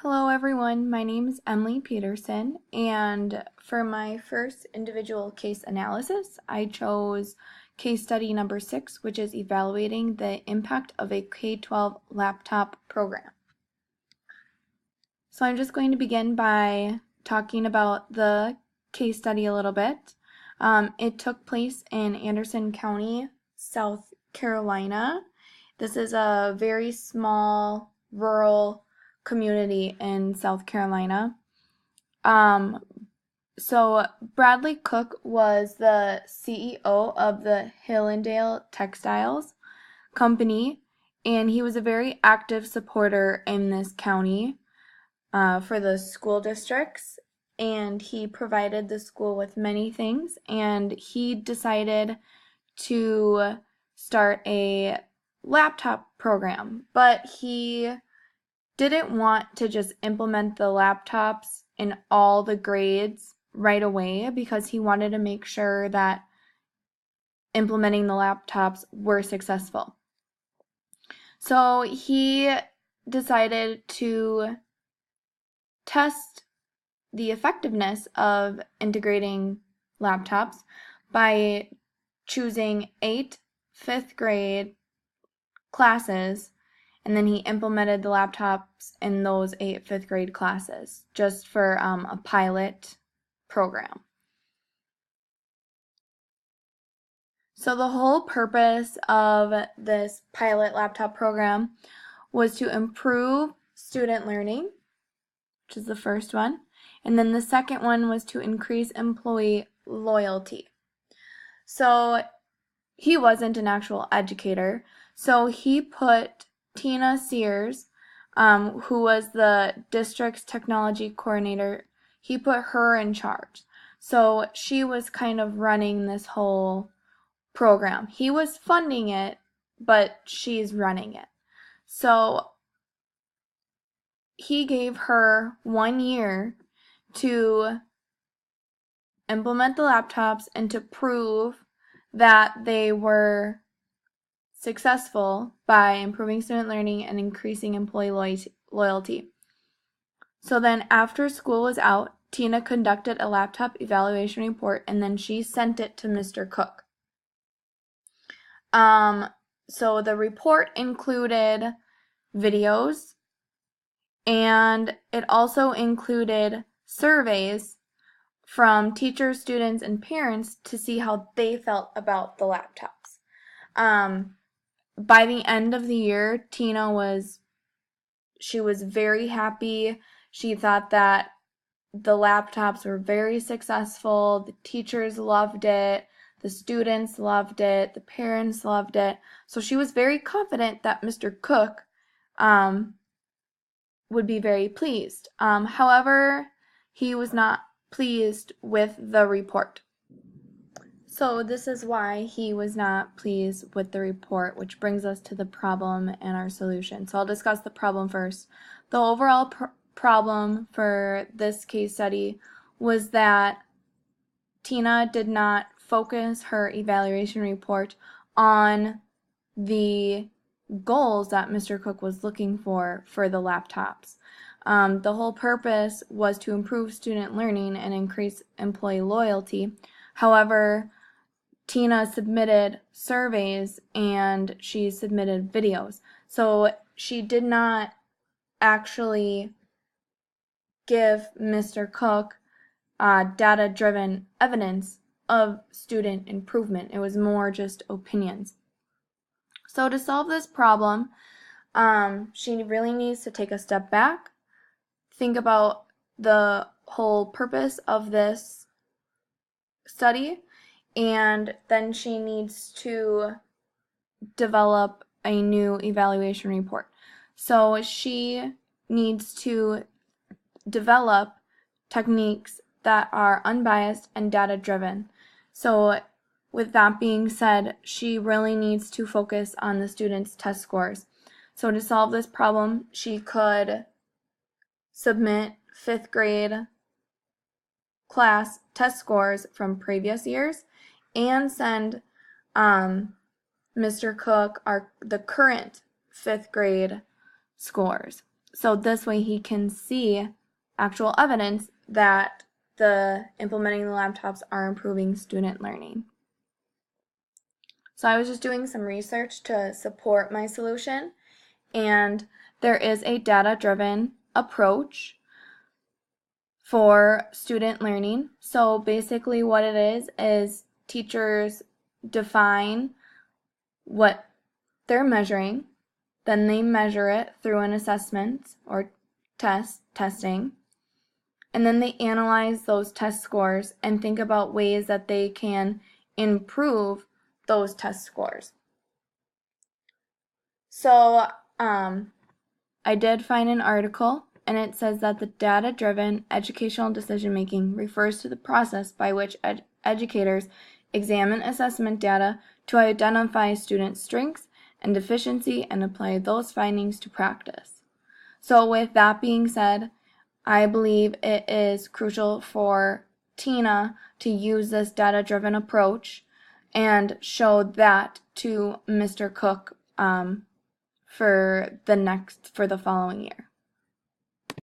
Hello everyone, my name is Emily Peterson, and for my first individual case analysis, I chose case study number 6, which is evaluating the impact of a K-12 laptop program. So I'm just going to begin by talking about the case study a little bit. It took place in Anderson County, South Carolina. This is a very small rural community in South Carolina. So Bradley Cook was the CEO of the Hillendale Textiles Company, and he was a very active supporter in this county for the school districts, and he provided the school with many things, and he decided to start a laptop program, but he didn't want to just implement the laptops in all the grades right away because he wanted to make sure that implementing the laptops were successful. So he decided to test the effectiveness of integrating laptops by choosing 8 fifth grade classes, and then he implemented the laptops in those 8 fifth grade classes just for a pilot program. So the whole purpose of this pilot laptop program was to improve student learning, which is the first one, and then the second one was to increase employee loyalty. So he wasn't an actual educator, so he put Tina Sears, who was the district's technology coordinator, he put her in charge. So she was kind of running this whole program. He was funding it, but she's running it. So he gave her 1 year to implement the laptops and to prove that they were successful by improving student learning and increasing employee loyalty. So then after school was out, Tina conducted a laptop evaluation report and then she sent it to Mr. Cook. So the report included videos and it also included surveys from teachers, students, and parents to see how they felt about the laptops. By the end of the year, Tina was very happy. She thought that the laptops were very successful. The teachers loved it. The students loved it. The parents loved it. So she was very confident that Mr. Cook would be very pleased. However, he was not pleased with the report. So this is why he was not pleased with the report, which brings us to the problem and our solution. So I'll discuss the problem first. The overall problem for this case study was that Tina did not focus her evaluation report on the goals that Mr. Cook was looking for the laptops. The whole purpose was to improve student learning and increase employee loyalty. However, Tina submitted surveys and she submitted videos. So she did not actually give Mr. Cook data-driven evidence of student improvement. It was more just opinions. So to solve this problem, she really needs to take a step back, think about the whole purpose of this study, and then she needs to develop a new evaluation report. So she needs to develop techniques that are unbiased and data-driven. So with that being said, she really needs to focus on the students' test scores. So to solve this problem, she could submit 5th grade class test scores from previous years and send Mr. Cook the current 5th grade scores. so this way he can see actual evidence that the implementing the laptops are improving student learning. So I was just doing some research to support my solution, and there is a data-driven approach for student learning. So basically what it is teachers define what they're measuring, then they measure it through an assessment or testing, and then they analyze those test scores and think about ways that they can improve those test scores. So I did find an article, and it says that the data-driven educational decision-making refers to the process by which educators examine assessment data to identify students' strengths and deficiency and apply those findings to practice. So with that being said, I believe it is crucial for Tina to use this data-driven approach and show that to Mr. Cook for the following year.